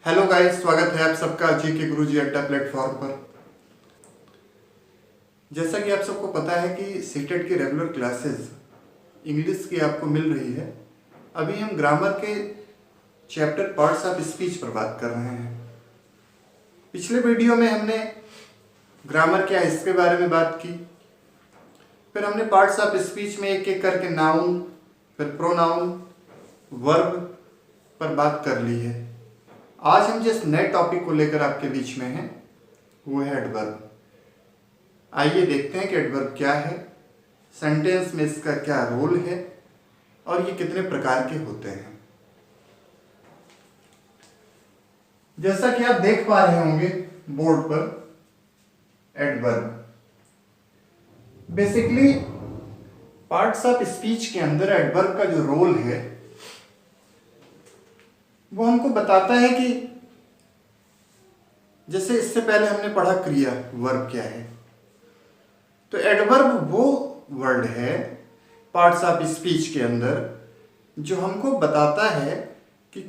Hello guys, स्वागत है आप सबका जीके गुरुजी अड्डा प्लेटफॉर्म पर। जैसा कि आप सबको पता है कि सीटेट की रेगुलर क्लासेस इंग्लिश की आपको मिल रही है। अभी हम ग्रामर के चैप्टर पार्ट्स ऑफ स्पीच पर बात कर रहे हैं। पिछले वीडियो में हमने ग्रामर क्या है इसके बारे में बात की। फिर हमने पार्ट्स ऑफ स्पीच में एक एक करके नाउन, फिर प्रोनाउन, वर्ब पर बात कर ली है। आज हम जिस नए टॉपिक को लेकर आपके बीच में हैं वो है एडवर्ब। आइए देखते हैं कि एडवर्ब क्या है, सेंटेंस में इसका क्या रोल है और ये कितने प्रकार के होते हैं। जैसा कि आप देख पा रहे होंगे बोर्ड पर, adverb basically parts of speech के अंदर एडवर्ब का जो रोल है वो हमको बताता है कि जैसे इससे पहले हमने पढ़ा क्रिया, वर्ब क्या है, तो एडवर्ब वो वर्ड है पार्ट्स ऑफ स्पीच के अंदर जो हमको बताता है कि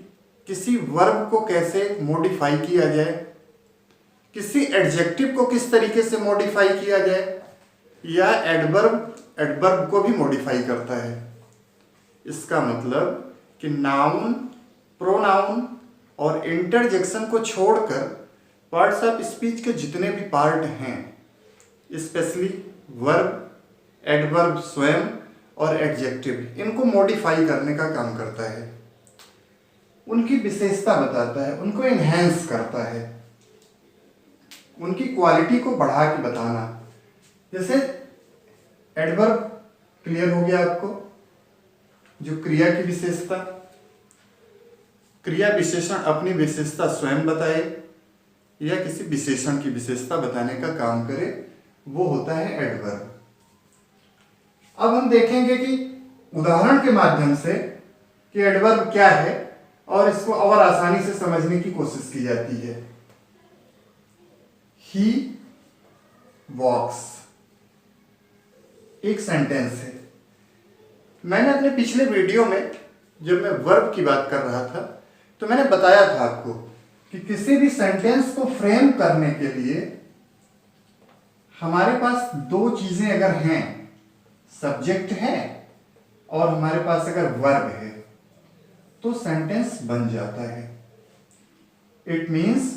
किसी वर्ब को कैसे मॉडिफाई किया जाए, किसी एडजेक्टिव को किस तरीके से मॉडिफाई किया जाए, या एडवर्ब को भी मॉडिफाई करता है। इसका मतलब कि नाउन, प्रोनाउन और इंटरजेक्शन को छोड़कर पार्ट्स ऑफ स्पीच के जितने भी पार्ट हैं, स्पेशली वर्ब, एडवर्ब स्वयं और एडजेक्टिव, इनको मॉडिफाई करने का काम करता है, उनकी विशेषता बताता है, उनको इन्हेंस करता है, उनकी क्वालिटी को बढ़ा के बताना। जैसे एडवर्ब क्लियर हो गया आपको, जो क्रिया की विशेषता, क्रिया विशेषण अपनी विशेषता स्वयं बताए या किसी विशेषण की विशेषता बताने का काम करे, वो होता है एडवर्ब। अब हम देखेंगे कि उदाहरण के माध्यम से कि एडवर्ब क्या है और इसको और आसानी से समझने की कोशिश की जाती है। ही वॉक्स एक सेंटेंस है। मैंने अपने पिछले वीडियो में जब मैं वर्ब की बात कर रहा था तो मैंने बताया था आपको कि किसी भी सेंटेंस को फ्रेम करने के लिए हमारे पास दो चीजें अगर हैं, सब्जेक्ट है और हमारे पास अगर वर्ब है, तो सेंटेंस बन जाता है। It means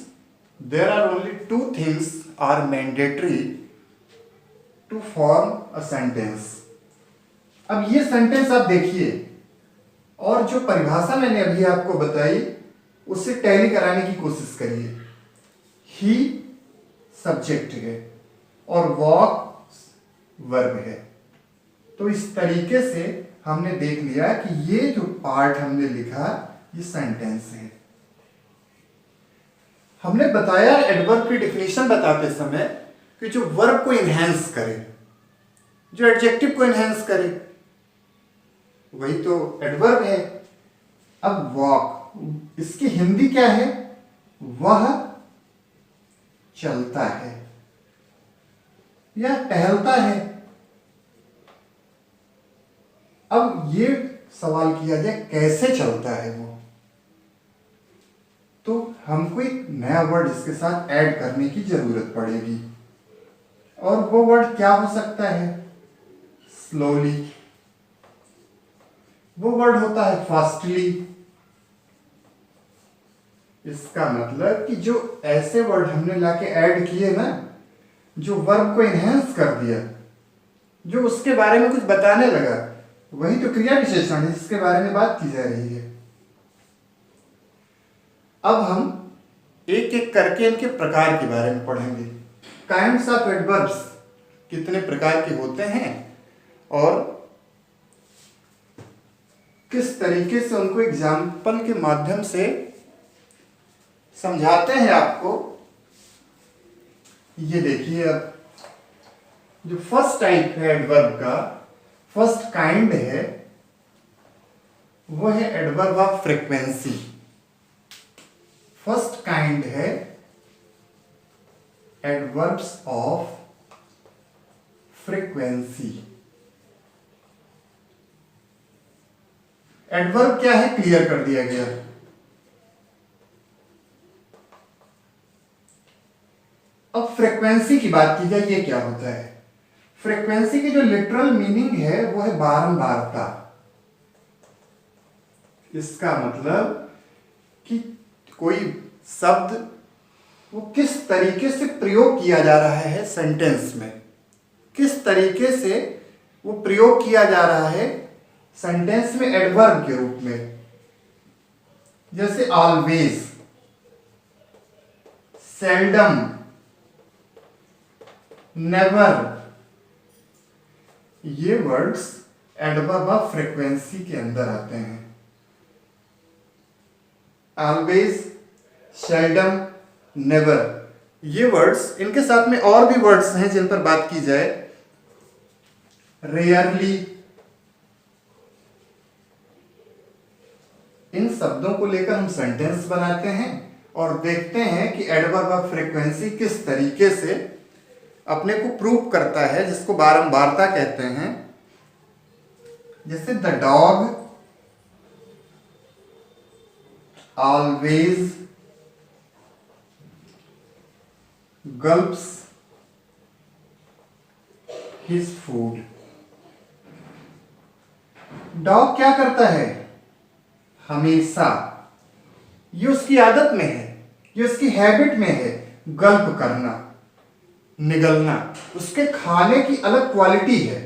there are only two things are mandatory to form a sentence. अब ये सेंटेंस आप देखिए और जो परिभाषा मैंने अभी आपको बताई उससे टैली कराने की कोशिश करिए। ही सब्जेक्ट है और वॉक वर्ब है। तो इस तरीके से हमने देख लिया कि ये जो पार्ट हमने लिखा ये सेंटेंस है। हमने बताया एडवर्ब की डिफिनीशन बताते समय कि जो वर्ब को इन्हेंस करे, जो एडजेक्टिव को इन्हेंस करे, वही तो एडवर्ब है। अब वॉक, इसकी हिंदी क्या है? वह चलता है या टहलता है। अब ये सवाल किया जाए कैसे चलता है वो, तो हमको एक नया वर्ड इसके साथ ऐड करने की जरूरत पड़ेगी और वो वर्ड क्या हो सकता है? स्लोली। वो वर्ड होता है फास्टली। इसका मतलब कि जो ऐसे वर्ड हमने लाके ऐड किए ना, जो वर्ब को एनहेंस कर दिया, जो उसके बारे में कुछ बताने लगा, वही तो क्रिया विशेषण है जिसके बारे में बात की जा रही है। अब हम एक एक करके इनके प्रकार के बारे में पढ़ेंगे। काइंड्स ऑफ एडवर्ब्स कितने प्रकार के होते हैं और किस तरीके से उनको एग्जाम्पल के माध्यम से समझाते हैं आपको, ये देखिए। अब जो फर्स्ट टाइप है एडवर्ब का, फर्स्ट काइंड है, वो है adverb of frequency. First kind है एडवर्ब्स ऑफ फ्रीक्वेंसी। एडवर्ब क्या है क्लियर कर दिया गया। अब फ्रीक्वेंसी की बात की जाए, ये क्या होता है? फ्रीक्वेंसी की जो लिटरल मीनिंग है वो है बारंबारता। इसका मतलब कि कोई शब्द वो किस तरीके से प्रयोग किया जा रहा है सेंटेंस में, किस तरीके से वो प्रयोग किया जा रहा है सेंटेंस में एडवर्ब के रूप में। जैसे ऑलवेज, सेल्डम, नेवर, ये वर्ड्स एडवर्ब ऑफ फ्रीक्वेंसी के अंदर आते हैं। ऑलवेज, सेल्डम, नेवर, ये वर्ड्स, इनके साथ में और भी वर्ड्स हैं जिन पर बात की जाए। रेयरली, इन शब्दों को लेकर हम सेंटेंस बनाते हैं और देखते हैं कि एडवर्ब ऑफ फ्रीक्वेंसी किस तरीके से अपने को प्रूव करता है, जिसको बारंबारता कहते हैं। जैसे the dog always gulps his food. Dog क्या करता है? हमेशा, ये उसकी आदत में है, ये उसकी हैबिट में है गल्प करना, निगलना। उसके खाने की अलग क्वालिटी है।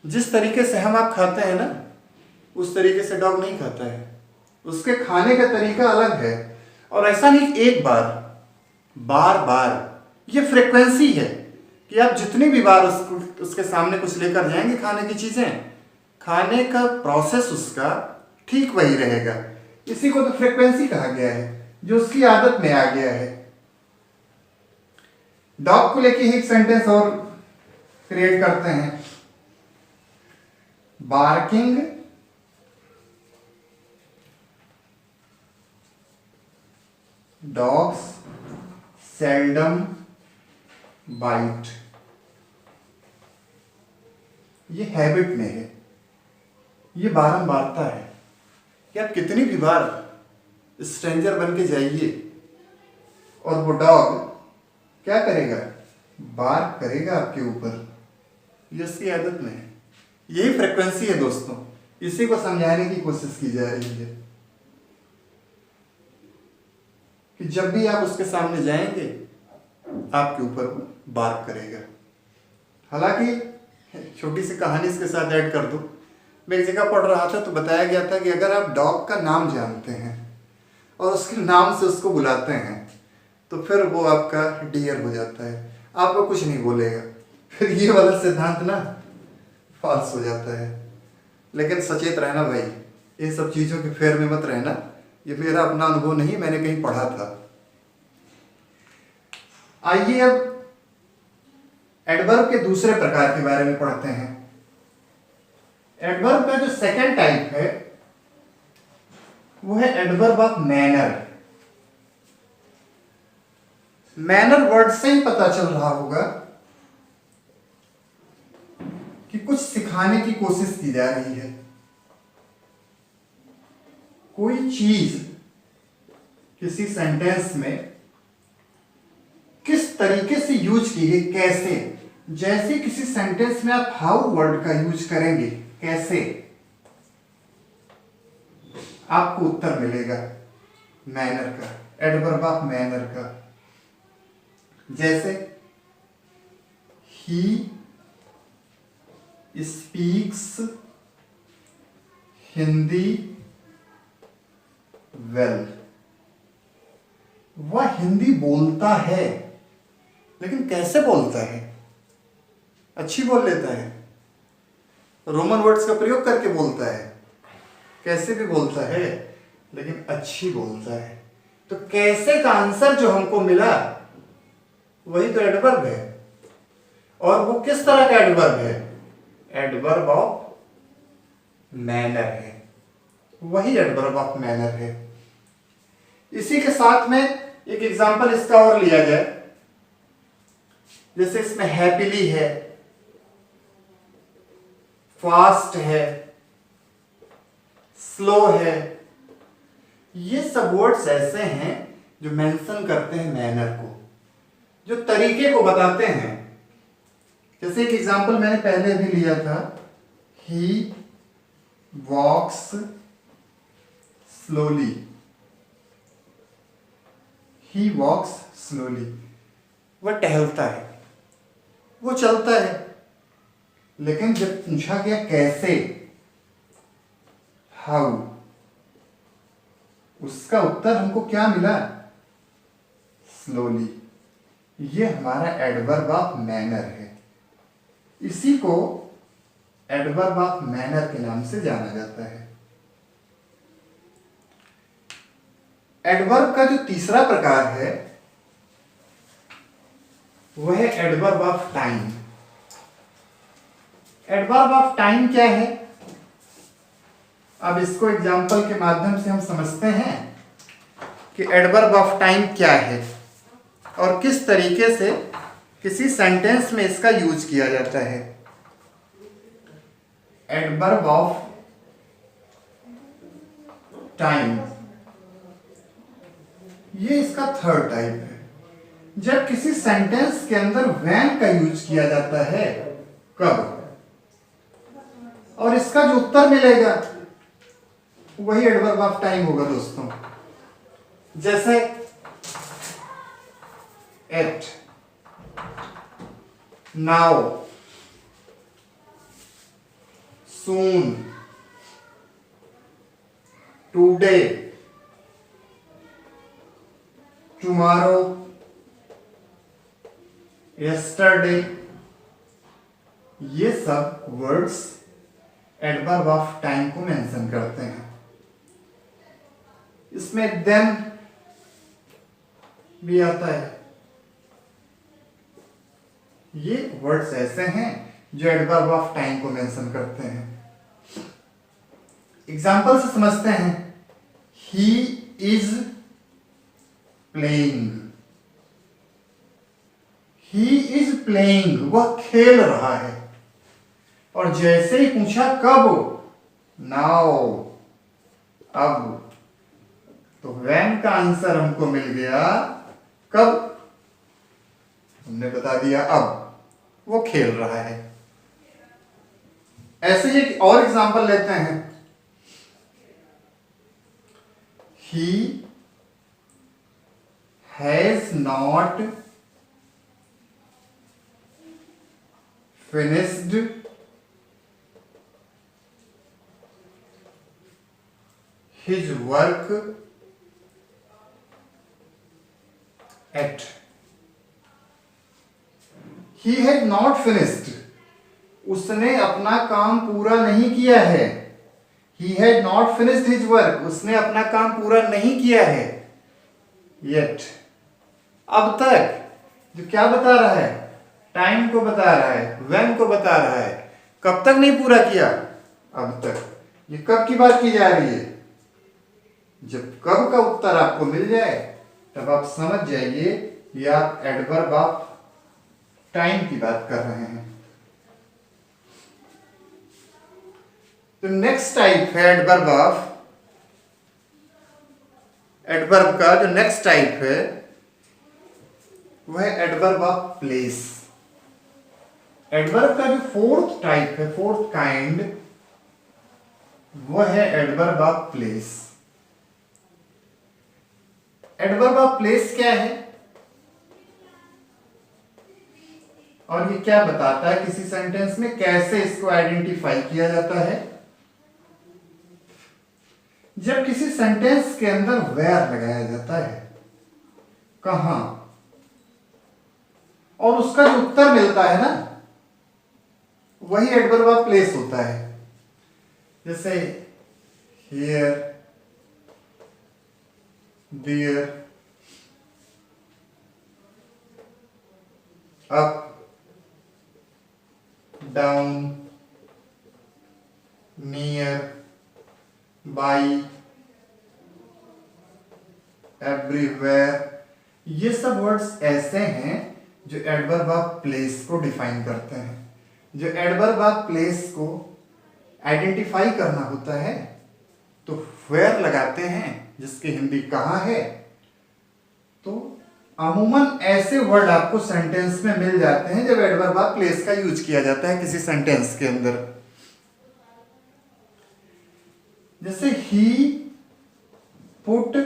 जिस तरीके से हम आप खाते हैं ना, उस तरीके से डॉग नहीं खाता है। उसके खाने का तरीका अलग है। और ऐसा नहीं एक बार, बार बार। ये फ्रीक्वेंसी है कि आप जितनी भी बार उसके सामने कुछ लेकर जाएंगे खाने की चीजें, खाने का प्रोसेस उसका ठीक वही रहेगा। इसी को तो फ्रीक्वेंसी कहा गया है, जो उसकी आदत में आ गया है। डॉग को लेके एक सेंटेंस और क्रिएट करते हैं। Barking dogs seldom bite. ये हैबिट में है, ये बारंबारता है कि आप कितनी भी बार स्ट्रेंजर बन के जाइए और वो डॉग क्या करेगा? बार्क करेगा आपके ऊपर। ये उसकी आदत में है। यही फ्रीक्वेंसी है दोस्तों, इसी को समझाने की कोशिश की जा रही है कि जब भी आप उसके सामने जाएंगे आपके ऊपर बार्क करेगा। हालांकि छोटी सी कहानी इसके साथ ऐड कर दूं। मैं एक जगह पढ़ रहा था तो बताया गया था कि अगर आप डॉग का नाम जानते हैं और उसके नाम से उसको बुलाते हैं तो फिर वो आपका डियर हो जाता है, आपको कुछ नहीं बोलेगा। फिर ये वाला सिद्धांत ना फॉल्स हो जाता है। लेकिन सचेत रहना भाई, इन सब चीज़ों के फेर में मत रहना। ये मेरा अपना अनुभव नहीं, मैंने कहीं पढ़ा था। आइए अब एडवर्ब के दूसरे प्रकार के बारे में पढ़ते हैं। एडवर्ब का जो सेकंड टाइप है वो है adverb of manner. Manner word से ही पता चल रहा होगा कि कुछ सिखाने की कोशिश की जा रही है। कोई चीज किसी सेंटेंस में किस तरीके से यूज की है, कैसे। जैसे किसी सेंटेंस में आप हाउ वर्ड का यूज करेंगे, कैसे, आपको उत्तर मिलेगा मैनर का, एडवर्ब ऑफ मैनर का। जैसे ही स्पीक्स हिंदी वेल। वह हिंदी बोलता है, लेकिन कैसे बोलता है? अच्छी बोल लेता है, रोमन वर्ड्स का प्रयोग करके बोलता है, कैसे भी बोलता है, लेकिन अच्छी बोलता है। तो कैसे का आंसर जो हमको मिला वही तो एडवर्ब है। और वो किस तरह का एडवर्ब है? एडवर्ब ऑफ मैनर है। वही एडवर्ब ऑफ मैनर है। इसी के साथ में एक एग्जांपल इसका और लिया जाए। जैसे इसमें हैप्पीली है, फास्ट है, स्लो है। ये सब वर्ड्स ऐसे हैं जो मेंशन करते हैं मैनर को। जो तरीके को बताते हैं। जैसे एक एग्जांपल मैंने पहले भी लिया था, ही वॉक्स स्लोली। ही वॉक्स स्लोली, वह टहलता है, वो चलता है। लेकिन जब पूछा गया कैसे, हाउ, उसका उत्तर हमको क्या मिला? स्लोली। ये हमारा एडवर्ब ऑफ मैनर है। इसी को एडवर्ब ऑफ मैनर के नाम से जाना जाता है। एडवर्ब का जो तीसरा प्रकार है वह है adverb of time. Adverb of time क्या है? अब इसको एग्जाम्पल के माध्यम से हम समझते हैं कि एडवर्ब ऑफ टाइम क्या है और किस तरीके से किसी सेंटेंस में इसका यूज किया जाता है। एडवर्ब ऑफ टाइम, ये इसका थर्ड टाइप है। जब किसी सेंटेंस के अंदर व्हेन का यूज किया जाता है, कब, और इसका जो उत्तर मिलेगा वही एडवर्ब ऑफ टाइम होगा दोस्तों। जैसे एट, नाउ, सून, टुडे, टुमारो, यस्टरडे, ये सब वर्ड्स एडवर्ब ऑफ टाइम को मेंशन करते हैं। इसमें देन भी आता है। ये वर्ड्स ऐसे हैं जो एडवर्ब ऑफ टाइम को मेंशन करते हैं। एग्जाम्पल से समझते हैं। He is playing, he is playing, वह खेल रहा है। और जैसे ही पूछा कब, नाउ, अब, तो व्हेन का आंसर हमको मिल गया। कब? हमने बता दिया अब, वो खेल रहा है। ऐसे ही एक और एग्जांपल लेते हैं। He has not finished his work at, he had not finished, उसने अपना काम पूरा नहीं किया है। he had not finished his work, उसने अपना काम पूरा नहीं किया है। yet, अब तक, जो क्या बता रहा है? टाइम को बता रहा है, when को बता रहा है। कब तक नहीं पूरा किया? अब तक। ये कब की बात की जा रही है? जब कब का उत्तर आपको मिल जाए तब आप समझ जाइए ये आप एडवर्ब ऑफ टाइम की बात कर रहे हैं। तो नेक्स्ट टाइप है एडवर्ब का जो नेक्स्ट टाइप है वह है एडवर्ब ऑफ प्लेस। एडवर्ब का जो फोर्थ टाइप है, फोर्थ काइंड, वह है adverb of place. Adverb of place क्या है और ये क्या बताता है किसी सेंटेंस में कैसे इसको आइडेंटिफाई किया जाता है? जब किसी सेंटेंस के अंदर वेयर लगाया जाता है, कहां, और उसका जो उत्तर मिलता है ना, वही एडवर्ब ऑफ प्लेस होता है। जैसे here, there, up, down, near, by, everywhere, ये सब वर्ड्स ऐसे हैं जो एडवर्ब ऑफ प्लेस को डिफाइन करते हैं। जो एडवर्ब ऑफ प्लेस को आइडेंटिफाई करना होता है तो वेयर लगाते हैं, जिसकी हिंदी कहाँ है, तो अमूमन ऐसे वर्ड आपको सेंटेंस में मिल जाते हैं जब एडवर्ब ऑफ प्लेस का यूज किया जाता है किसी सेंटेंस के अंदर। जैसे he put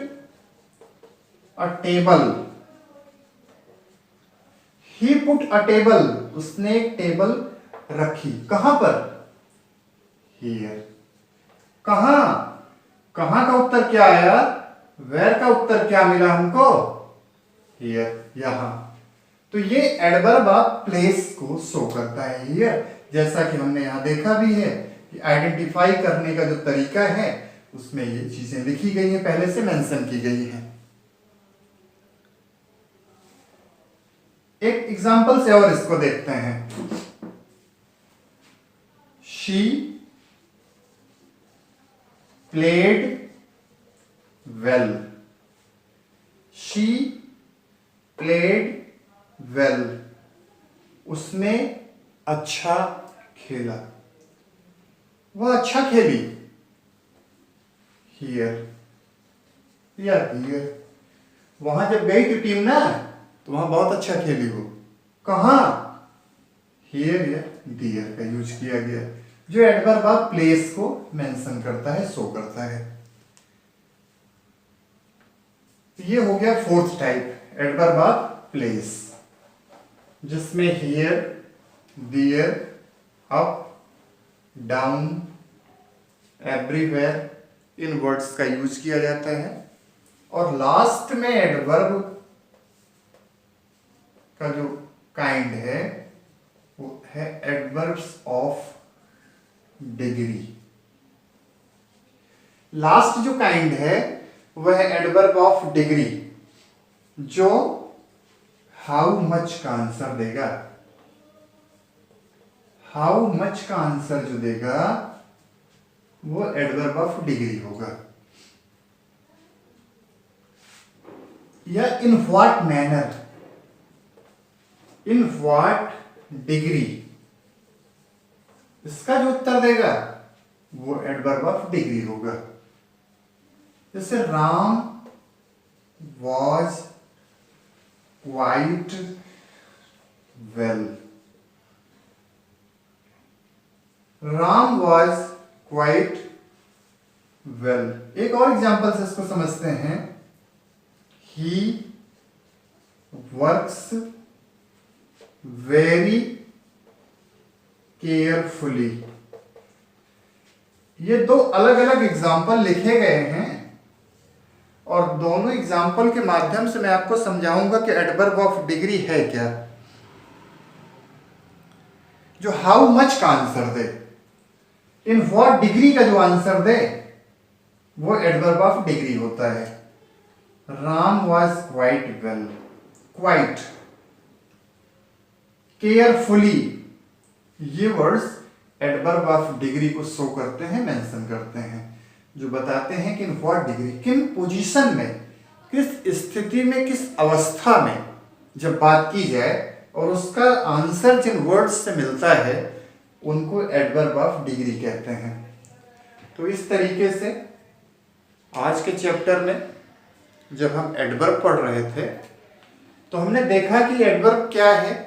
a table, he put a table, उसने एक टेबल रखी। कहां पर? हियर। कहां? कहां का उत्तर क्या आया? वेयर का उत्तर क्या मिला हमको? हियर, यहां। तो ये एडवर्ब ऑफ प्लेस को शो करता है हियर। जैसा कि हमने यहां देखा भी है कि आइडेंटिफाई करने का जो तरीका है उसमें ये चीजें लिखी गई हैं, पहले से मेंशन की गई हैं। एक एग्जांपल से और इसको देखते हैं। She played well, she played well, उसने अच्छा खेला, वह अच्छा खेली। हियर या हियर, वहां जब गई थी टीम ना तो वहां बहुत अच्छा खेली वो। कहां? हियर या दियर का यूज किया गया जो एडवर्ब ऑफ प्लेस को मेंशन करता है, शो करता है। ये हो गया fourth type, adverb of place, जिसमें here, there, up, down, everywhere in words का यूज किया जाता है। और लास्ट में एडवर्ब का जो काइंड है वो है एडवर्ब्स ऑफ डिग्री। लास्ट जो काइंड है वह है एडवर्ब ऑफ डिग्री, जो हाउ मच का आंसर देगा। हाउ मच का आंसर जो देगा वो एडवर्ब ऑफ डिग्री होगा। या in what manner, in what degree, इसका जो उत्तर देगा वो एडवर्ब ऑफ डिग्री होगा। जैसे Ram was quite well, Ram was quite well. एक और एग्जांपल से इसको समझते हैं। He works very carefully. ये दो अलग अलग एग्जाम्पल लिखे गए हैं और दोनों एग्जाम्पल के माध्यम से मैं आपको समझाऊंगा कि एडवर्ब ऑफ डिग्री है क्या। जो हाउ मच का answer they, in what degree का जो आंसर दे वो एडवर्ब ऑफ डिग्री होता है। Ram was quite well, quite, carefully, ये वर्ड्स एडवर्ब ऑफ डिग्री को शो करते हैं, मेंशन करते हैं, जो बताते हैं कि इन व्हाट डिग्री, किन पोजीशन में, किस स्थिति में, किस अवस्था में जब बात की जाए और उसका आंसर जिन वर्ड्स से मिलता है उनको एडवर्ब ऑफ डिग्री कहते हैं। तो इस तरीके से आज के चैप्टर में जब हम एडवर्ब पढ़ रहे थे तो हमने देखा कि एडवर्ब क्या है।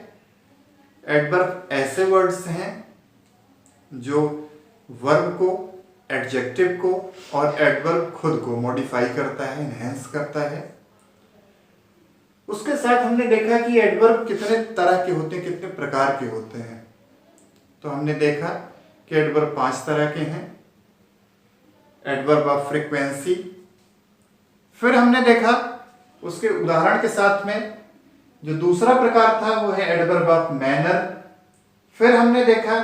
एडवर्ब ऐसे वर्ड्स हैं जो वर्ब को, एडजेक्टिव को और एडवर्ब खुद को मॉडिफाई करता है, एनहेंस करता है। उसके साथ हमने देखा कि एडवर्ब कितने तरह के होते हैं, कितने प्रकार के होते हैं। तो हमने देखा कि एडवर्ब 5 तरह के हैं। एडवर्ब ऑफ फ्रीक्वेंसी, फिर हमने देखा उसके उदाहरण के साथ में जो दूसरा प्रकार था वो है एडवर्ब ऑफ मैनर। फिर हमने देखा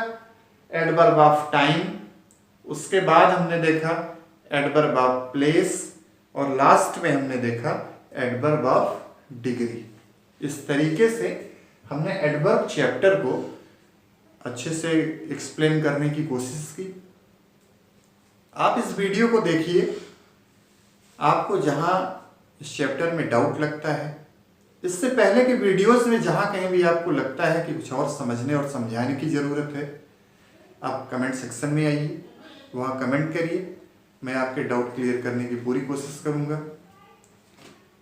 एडवर्ब ऑफ टाइम, उसके बाद हमने देखा एडवर्ब ऑफ प्लेस और लास्ट में हमने देखा एडवर्ब ऑफ डिग्री। इस तरीके से हमने एडवर्ब चैप्टर को अच्छे से एक्सप्लेन करने की कोशिश की। आप इस वीडियो को देखिए, आपको जहां इस चैप्टर में डाउट लगता है, इससे पहले के वीडियोस में जहां कहीं भी आपको लगता है कि कुछ और समझने और समझाने की ज़रूरत है, आप कमेंट सेक्शन में आइए, वहाँ कमेंट करिए, मैं आपके डाउट क्लियर करने की पूरी कोशिश करूँगा।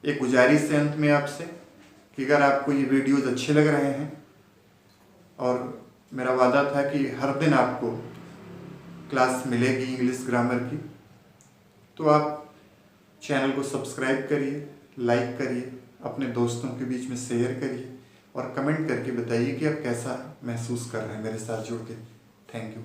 एक गुजारिश है अंत में आपसे कि अगर आपको ये वीडियोज़ अच्छे लग रहे हैं, और मेरा वादा था कि हर दिन आपको क्लास मिलेगी इंग्लिश ग्रामर की, तो आप चैनल को सब्सक्राइब करिए, लाइक करिए, अपने दोस्तों के बीच में शेयर करिए और कमेंट करके बताइए कि आप कैसा महसूस कर रहे हैं मेरे साथ जुड़ के। Thank you.